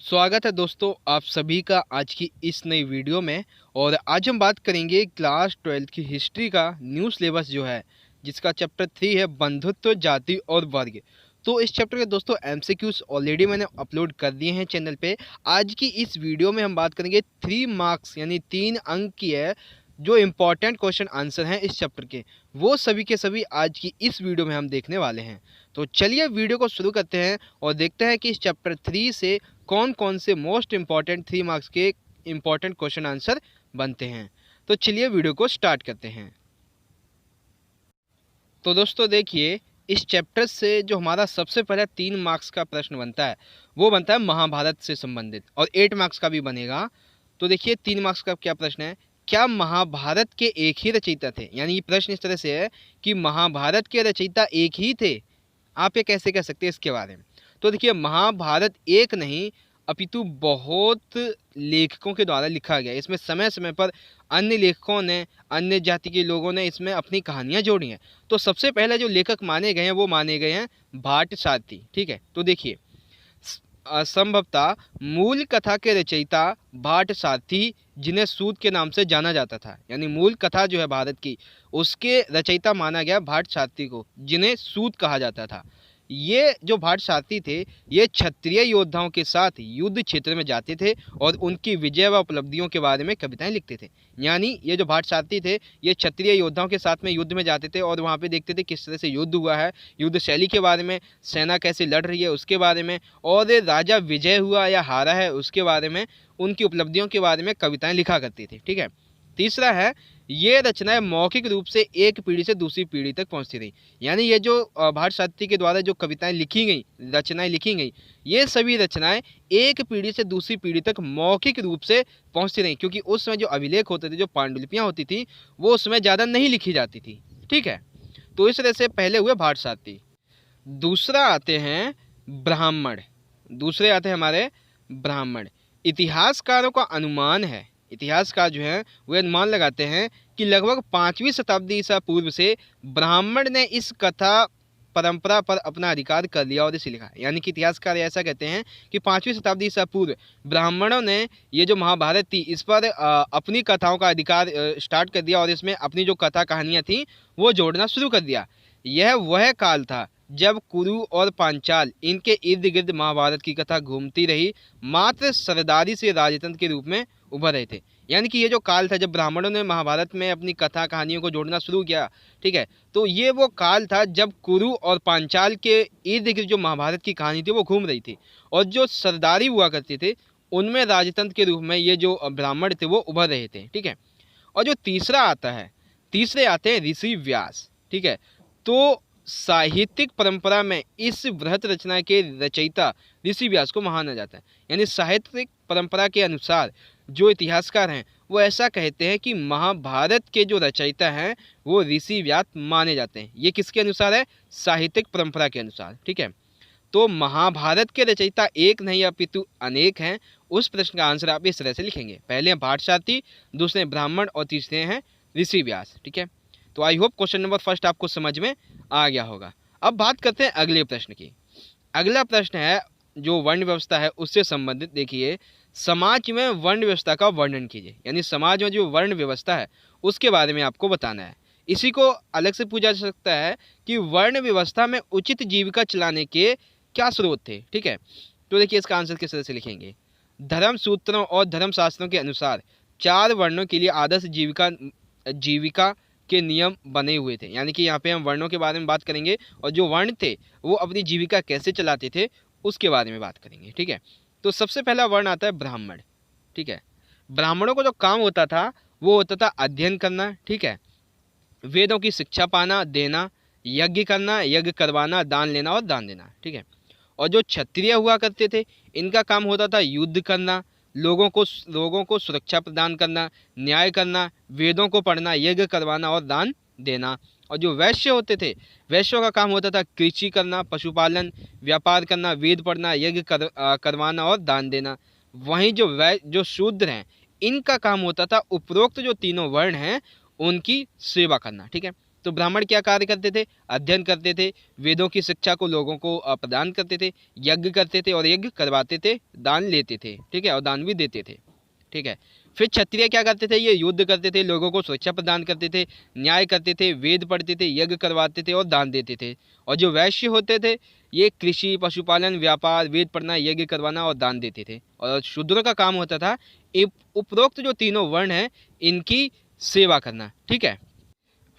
स्वागत है दोस्तों आप सभी का आज की इस नई वीडियो में। और आज हम बात करेंगे क्लास 12 की हिस्ट्री का न्यू सिलेबस जो है, जिसका चैप्टर 3 है बंधुत्व, जाति और वर्ग। तो इस चैप्टर के दोस्तों एमसीक्यूज ऑलरेडी मैंने अपलोड कर दिए हैं चैनल पे। आज की इस वीडियो में हम बात करेंगे 3 मार्क्स यानी 3 अंक की है जो इम्पोर्टेंट क्वेश्चन आंसर हैं इस चैप्टर के, वो सभी के सभी आज की इस वीडियो में हम देखने वाले हैं। तो चलिए वीडियो को शुरू करते हैं और देखते हैं कि इस चैप्टर 3 से कौन कौन से मोस्ट इम्पॉर्टेंट 3 मार्क्स के इम्पॉर्टेंट क्वेश्चन आंसर बनते हैं। तो चलिए वीडियो को स्टार्ट करते हैं। तो दोस्तों देखिए, इस चैप्टर से जो हमारा सबसे पहला 3 मार्क्स का प्रश्न बनता है वो बनता है महाभारत से संबंधित, और 8 मार्क्स का भी बनेगा। तो देखिए 3 मार्क्स का क्या प्रश्न है, क्या महाभारत के एक ही रचयिता थे। यानी ये प्रश्न इस तरह से है कि महाभारत के रचयिता एक ही थे, आप ये कैसे कह सकते हैं इसके बारे में। तो देखिए महाभारत एक नहीं अपितु बहुत लेखकों के द्वारा लिखा गया। इसमें समय समय पर अन्य लेखकों ने, अन्य जाति के लोगों ने इसमें अपनी कहानियां जोड़ी हैं। तो सबसे पहले जो लेखक माने गए हैं वो माने गए हैं भाट सारथी। ठीक है, तो देखिए संभवतः मूल कथा के रचयिता भाट सारथी, जिन्हें सूत के नाम से जाना जाता था। यानी मूल कथा जो है भारत की, उसके रचयिता माना गया भाट सारथी को, जिन्हें सूत कहा जाता था। ये जो भाट सारथी थे ये क्षत्रिय योद्धाओं के साथ युद्ध क्षेत्र में जाते थे और उनकी विजय व उपलब्धियों के बारे में कविताएं लिखते थे। यानी ये जो भाट सारथी थे ये क्षत्रिय योद्धाओं के साथ में युद्ध में जाते थे और वहाँ पे देखते थे किस तरह से युद्ध हुआ है, युद्ध शैली के बारे में, सेना कैसे लड़ रही है उसके बारे में, और राजा विजय हुआ या हारा है उसके बारे में, उनकी उपलब्धियों के बारे में कविताएं लिखा करती थी। ठीक है, तीसरा है ये रचनाएं मौखिक रूप से एक पीढ़ी से दूसरी पीढ़ी तक पहुंचती रही। यानी ये जो भाट सारथी के द्वारा जो कविताएं लिखी गई, रचनाएं लिखी गई, ये सभी रचनाएं एक पीढ़ी से दूसरी पीढ़ी तक मौखिक रूप से पहुंचती रही, क्योंकि उस समय जो अभिलेख होते थे, जो पांडुलिपियां होती थी, वो उसमें ज़्यादा नहीं लिखी जाती थी। ठीक है, तो इस तरह से पहले हुए भाट सारथी। दूसरा आते हैं ब्राह्मण। दूसरे आते हैं हमारे ब्राह्मण। इतिहासकारों का अनुमान है, इतिहासकार जो है वे अनुमान लगाते हैं कि लगभग 5वीं शताब्दी ईसा पूर्व से ब्राह्मण ने इस कथा परंपरा पर अपना अधिकार कर लिया और इसे लिखा। यानी कि इतिहासकार ऐसा कहते हैं कि 5वीं शताब्दी ईसा पूर्व ब्राह्मणों ने ये जो महाभारत थी इस पर अपनी कथाओं का अधिकार स्टार्ट कर दिया और इसमें अपनी जो कथा कहानियाँ थी वो जोड़ना शुरू कर दिया। यह वह काल था जब कुरु और पांचाल इनके इर्द गिर्द महाभारत की कथा घूमती रही, मात्र सरदारी से राजतंत्र के रूप में उभर रहे थे। यानी कि ये जो काल था जब ब्राह्मणों ने महाभारत में अपनी कथा कहानियों को जोड़ना शुरू किया, ठीक है, तो ये वो काल था जब कुरु और पांचाल के इर्द गिर्द जो महाभारत की कहानी थी वो घूम रही थी, और जो सरदारी हुआ करते थे उनमें राजतंत्र के रूप में ये जो ब्राह्मण थे वो उभर रहे थे। ठीक है, और जो तीसरा आता है, तीसरे आते हैं ऋषि व्यास। ठीक है, तो साहित्यिक परंपरा में इस बृहत रचना के रचयिता ऋषि व्यास को माना जाता है। यानी साहित्यिक परंपरा के अनुसार जो इतिहासकार हैं वो ऐसा कहते हैं कि महाभारत के जो रचयिता हैं वो ऋषि व्यास माने जाते हैं। ये किसके अनुसार है? साहित्यिक परंपरा के अनुसार। ठीक है, तो महाभारत के रचयिता एक नहीं अपितु अनेक हैं। उस प्रश्न का आंसर आप इस तरह से लिखेंगे, पहले हैं भाट सारथी, दूसरे ब्राह्मण और तीसरे हैं ऋषि व्यास। ठीक है, तो I hope question number first आपको समझ में आ गया होगा। अब बात करते हैं अगले प्रश्न की। अगला प्रश्न है जो वर्ण व्यवस्था है उससे संबंधित। देखिए, समाज में वर्ण व्यवस्था का वर्णन कीजिए। यानी समाज में जो वर्ण व्यवस्था है उसके बारे में आपको बताना है। इसी को अलग से पूछा जा सकता है कि वर्ण व्यवस्था में उचित जीविका चलाने के क्या स्रोत थे। ठीक है, तो देखिए इसका आंसर किस तरह से लिखेंगे। धर्म सूत्रों और धर्म शास्त्रों के अनुसार 4 वर्णों के लिए आदर्श जीविका के नियम बने हुए थे। यानी कि यहाँ पे हम वर्णों के बारे में बात करेंगे और जो वर्ण थे वो अपनी जीविका कैसे चलाते थे उसके बारे में बात करेंगे। ठीक है, तो सबसे पहला वर्ण आता है ब्राह्मण। ठीक है, ब्राह्मणों को जो काम होता था वो होता था अध्ययन करना। ठीक है, वेदों की शिक्षा पाना, देना, यज्ञ करना, यज्ञ करवाना, दान लेना और दान देना। ठीक है, और जो क्षत्रिय हुआ करते थे इनका काम होता था युद्ध करना, लोगों को सुरक्षा प्रदान करना, न्याय करना, वेदों को पढ़ना, यज्ञ करवाना और दान देना। और जो वैश्य होते थे, वैश्यों का काम होता था कृषि करना, पशुपालन, व्यापार करना, वेद पढ़ना, यज्ञ करवाना और दान देना। वहीं जो शूद्र हैं इनका काम होता था उपरोक्त जो तीनों वर्ण हैं उनकी सेवा करना। ठीक है, तो ब्राह्मण क्या कार्य करते थे? अध्ययन करते थे, वेदों की शिक्षा को लोगों को प्रदान करते थे, यज्ञ करते थे और यज्ञ करवाते थे, दान लेते थे, ठीक है, और दान भी देते थे, ठीक है। फिर क्षत्रिय क्या करते थे? ये युद्ध करते थे, लोगों को सुरक्षा प्रदान करते थे, न्याय करते थे, वेद पढ़ते थे, यज्ञ करवाते थे और दान देते थे। और जो वैश्य होते थे, ये कृषि, पशुपालन, व्यापार, वेद पढ़ना, यज्ञ करवाना और दान देते थे। और शूद्रों का काम होता था उपरोक्त जो तीनों वर्ण हैं इनकी सेवा करना, ठीक है।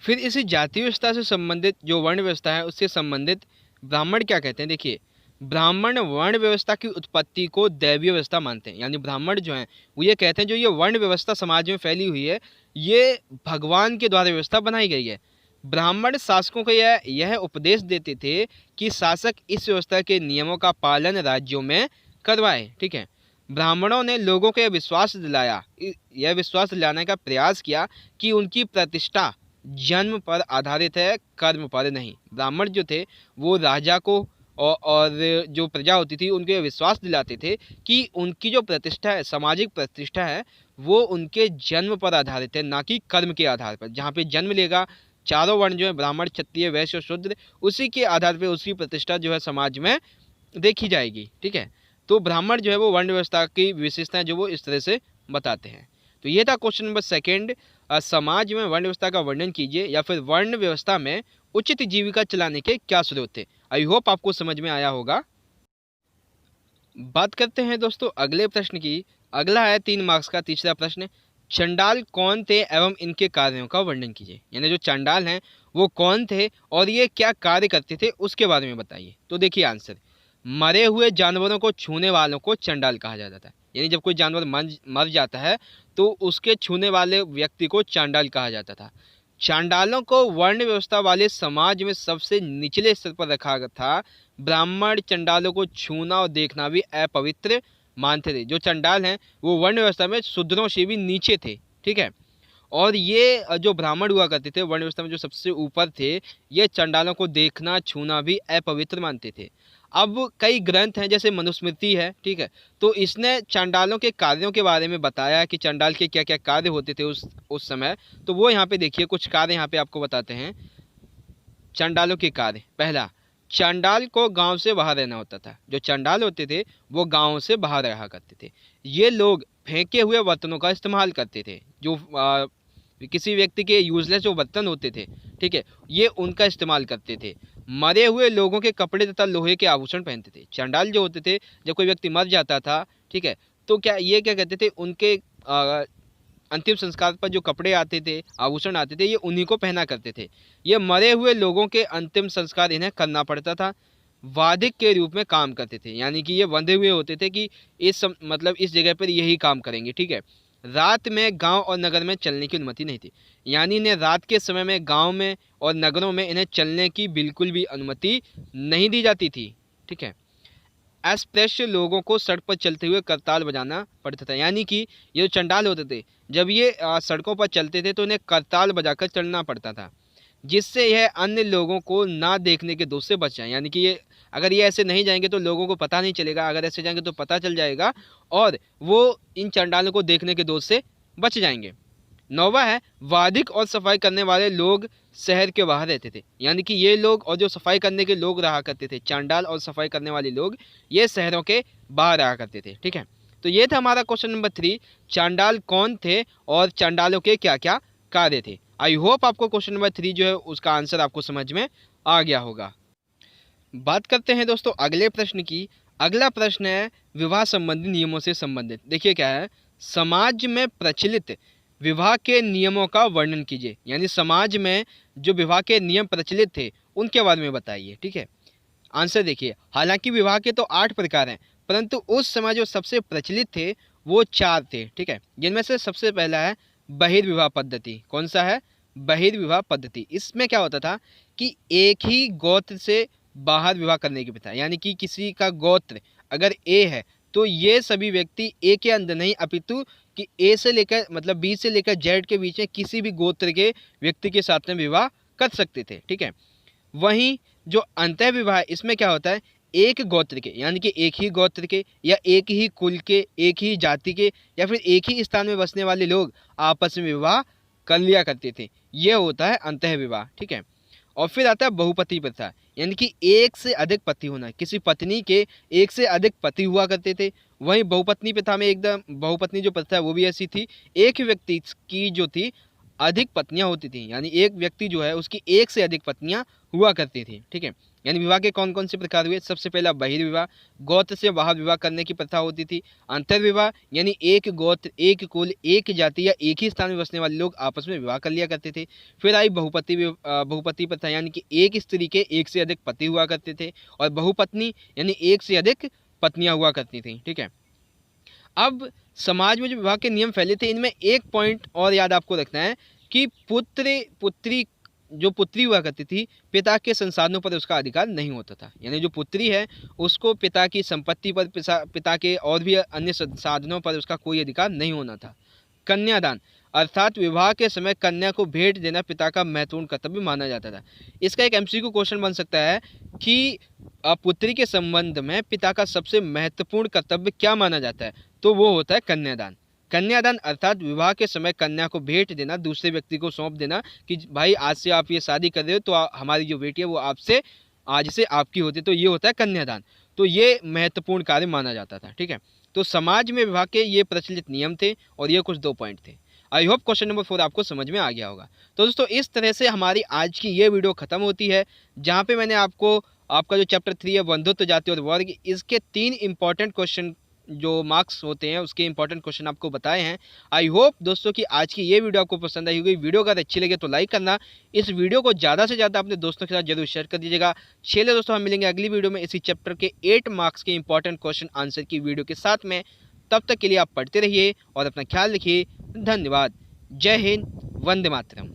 फिर इसी जाति व्यवस्था से संबंधित जो वर्ण व्यवस्था है उससे संबंधित ब्राह्मण क्या कहते हैं? देखिए, ब्राह्मण वर्ण व्यवस्था की उत्पत्ति को दैवीय व्यवस्था मानते हैं। यानी ब्राह्मण जो हैं वो ये कहते हैं जो ये वर्ण व्यवस्था समाज में फैली हुई है, ये भगवान के द्वारा व्यवस्था बनाई गई है। ब्राह्मण शासकों को यह उपदेश देते थे कि शासक इस व्यवस्था के नियमों का पालन राज्यों में करवाए, ठीक है। ब्राह्मणों ने लोगों को यह विश्वास दिलाने का प्रयास किया कि उनकी प्रतिष्ठा जन्म पर आधारित है, कर्म पर नहीं। ब्राह्मण जो थे वो राजा को और जो प्रजा होती थी उनको ये विश्वास दिलाते थे कि उनकी जो प्रतिष्ठा है, सामाजिक प्रतिष्ठा है, वो उनके जन्म पर आधारित है, ना कि कर्म के आधार पर। जहाँ पे जन्म लेगा, चारों वर्ण जो है ब्राह्मण, क्षत्रिय, वैश्य और शूद्र, उसी के आधार पर उसकी प्रतिष्ठा जो है समाज में देखी जाएगी, ठीक है। तो ब्राह्मण जो है वो वर्ण व्यवस्था की विशेषताएं जो वो इस तरह से बताते हैं। तो ये था क्वेश्चन नंबर सेकेंड, समाज में वर्ण व्यवस्था का वर्णन कीजिए, या फिर वर्ण व्यवस्था में उचित जीविका चलाने के क्या स्रोत थे। आई होप आपको समझ में आया होगा। बात करते हैं दोस्तों अगले प्रश्न की। अगला है 3 मार्क्स का तीसरा प्रश्न, चंडाल कौन थे एवं इनके कार्यों का वर्णन कीजिए। यानी जो चंडाल हैं वो कौन थे और ये क्या कार्य करते थे उसके बारे में बताइए। तो देखिए आंसर, मरे हुए जानवरों को छूने वालों को चंडाल कहा जाता है। यानी जब कोई जानवर मर जाता है तो उसके छूने वाले व्यक्ति को चांडाल कहा जाता था। चांडालों को वर्ण व्यवस्था वाले समाज में सबसे निचले स्तर पर रखा था। ब्राह्मण चंडालों को छूना और देखना भी अपवित्र मानते थे। जो चंडाल हैं वो वर्ण व्यवस्था में शूद्रों से भी नीचे थे, ठीक है। और ये जो ब्राह्मण हुआ करते थे वर्ण व्यवस्था में जो सबसे ऊपर थे, ये चंडालों को देखना छूना भी अपवित्र मानते थे। अब कई ग्रंथ हैं जैसे मनुस्मृति है, ठीक है, तो इसने चंडालों के कार्यों के बारे में बताया कि चंडाल के क्या क्या कार्य होते थे उस समय। तो वो यहाँ पे देखिए कुछ कार्य यहाँ पे आपको बताते हैं। चंडालों के कार्य, पहला, चंडाल को गांव से बाहर रहना होता था। जो चंडाल होते थे वो गांव से बाहर रहा करते थे। ये लोग फेंके हुए बर्तनों का इस्तेमाल करते थे। जो किसी व्यक्ति के यूजलेस जो बर्तन होते थे, ठीक है, ये उनका इस्तेमाल करते थे। मरे हुए लोगों के कपड़े तथा लोहे के आभूषण पहनते थे। चंडाल जो होते थे, जब कोई व्यक्ति मर जाता था, ठीक है, तो क्या कहते थे, उनके अंतिम संस्कार पर जो कपड़े आते थे, आभूषण आते थे, ये उन्हीं को पहना करते थे। ये मरे हुए लोगों के अंतिम संस्कार इन्हें करना पड़ता था। वादिक के रूप में काम करते थे, यानी कि ये बंधे हुए होते थे कि मतलब इस जगह पर यही काम करेंगे, ठीक है। रात में गांव और नगर में चलने की अनुमति नहीं थी। यानी इन्हें रात के समय में गांव में और नगरों में इन्हें चलने की बिल्कुल भी अनुमति नहीं दी जाती थी, ठीक है। अस्पृश्य लोगों को सड़क पर चलते हुए करताल बजाना पड़ता था। यानी कि ये जो चंडाल होते थे, जब ये सड़कों पर चलते थे तो इन्हें करताल बजाकर चलना पड़ता था, जिससे यह अन्य लोगों को ना देखने के दोष से बच जाए। यानी कि ये अगर ये ऐसे नहीं जाएंगे तो लोगों को पता नहीं चलेगा, अगर ऐसे जाएंगे तो पता चल जाएगा और वो इन चंडालों को देखने के दोष से बच जाएंगे। नौवा है, वादिक और सफाई करने वाले लोग शहर के बाहर रहते थे। यानी कि ये लोग और जो सफाई करने के लोग रहा करते थे, चांडाल और सफाई करने वाले लोग, ये शहरों के बाहर रहा करते थे, ठीक है। तो ये था हमारा क्वेश्चन नंबर 3, चांडाल कौन थे और चांडालों के क्या क्या कार्य थे। आई होप आपको क्वेश्चन नंबर 3 जो है उसका आंसर आपको समझ में आ गया होगा। बात करते हैं दोस्तों अगले प्रश्न की। अगला प्रश्न है विवाह संबंधी नियमों से संबंधित। देखिए क्या है, समाज में प्रचलित विवाह के नियमों का वर्णन कीजिए। यानी समाज में जो विवाह के नियम प्रचलित थे उनके बारे में बताइए, ठीक है। आंसर देखिए, हालांकि विवाह के तो 8 प्रकार हैं, परंतु उस समय जो सबसे प्रचलित थे वो 4 थे, ठीक है। जिनमें से सबसे पहला है बहिर्विवाह पद्धति। कौन सा है? बहिर्विवाह पद्धति। इसमें क्या होता था कि एक ही गोत्र से बाहर विवाह करने की प्रथा। यानी कि किसी का गोत्र अगर ए है तो ये सभी व्यक्ति ए के अंदर नहीं, अपितु कि ए से लेकर मतलब बी से लेकर जेड के बीच में किसी भी गोत्र के व्यक्ति के साथ में विवाह कर सकते थे, ठीक है। वहीं जो अंतः विवाह है, इसमें क्या होता है, एक गोत्र के यानी कि एक ही गोत्र के या एक ही कुल के, एक ही जाति के या फिर एक ही स्थान में बसने वाले लोग आपस में विवाह कर लिया करते थे। ये होता है अंतः विवाह, ठीक है। और फिर आता है बहुपति प्रथा, यानी कि एक से अधिक पति होना। किसी पत्नी के एक से अधिक पति हुआ करते थे। वहीं बहुपत्नी प्रथा में एकदम बहुपत्नी जो प्रथा है वो भी ऐसी थी, एक व्यक्ति की जो थी अधिक पत्नियां होती थी, यानी एक व्यक्ति जो है उसकी एक से अधिक पत्नियां हुआ करती थी, ठीक है। यानी विवाह के कौन कौन से प्रकार हुए? सबसे पहला बहिर्विवाह, गोत्र से बाहर विवाह करने की प्रथा होती थी। अंतर्विवाह, यानी एक गोत्र, एक कुल, एक जाति या एक ही स्थान में बसने वाले लोग आपस में विवाह कर लिया करते थे। फिर आई बहुपति प्रथा, यानी कि एक स्त्री के एक से अधिक पति हुआ करते थे। और बहुपत्नी यानी एक से अधिक पत्नियां हुआ करती थी, ठीक है। अब समाज में जो विवाह के नियम फैले थे, इनमें एक पॉइंट और याद आपको रखना है कि पुत्री हुआ करती थी, पिता के संसाधनों पर उसका अधिकार नहीं होता था। यानी जो पुत्री है उसको पिता की संपत्ति पर, पिता के और भी अन्य संसाधनों पर उसका कोई अधिकार नहीं होना था। कन्यादान, अर्थात विवाह के समय कन्या को भेंट देना पिता का महत्वपूर्ण कर्तव्य माना जाता था। इसका एक एमसीक्यू क्वेश्चन बन सकता है कि पुत्री के संबंध में पिता का सबसे महत्वपूर्ण कर्तव्य क्या माना जाता है, तो वो होता है कन्यादान। कन्यादान अर्थात विवाह के समय कन्या को भेंट देना, दूसरे व्यक्ति को सौंप देना कि भाई आज से आप ये शादी कर रहे हो तो हमारी जो बेटी है वो आपसे आज से आपकी होती, तो ये होता है कन्यादान। तो ये महत्वपूर्ण कार्य माना जाता था, ठीक है। तो समाज में विवाह के ये प्रचलित नियम थे और ये कुछ 2 पॉइंट थे। आई होप क्वेश्चन नंबर 4 आपको समझ में आ गया होगा। तो दोस्तों इस तरह से हमारी आज की ये वीडियो खत्म होती है, जहाँ पे मैंने आपको आपका जो चैप्टर 3 है बंधुत्व, जाति और वर्ग, इसके 3 इंपॉर्टेंट क्वेश्चन जो मार्क्स होते हैं उसके इंपॉर्टेंट क्वेश्चन आपको बताए हैं। आई होप दोस्तों कि आज की ये वीडियो आपको पसंद आई होगी। वीडियो अगर अच्छी लगे तो लाइक करना, इस वीडियो को ज़्यादा से ज़्यादा अपने दोस्तों के साथ जरूर शेयर कर दीजिएगा। चलिए दोस्तों, हम मिलेंगे अगली वीडियो में इसी चैप्टर के 8 मार्क्स के इंपॉर्टेंट क्वेश्चन आंसर की वीडियो के साथ में। तब तक के लिए आप पढ़ते रहिए और अपना ख्याल रखिए। धन्यवाद। जय हिंद, वंदे मातरम।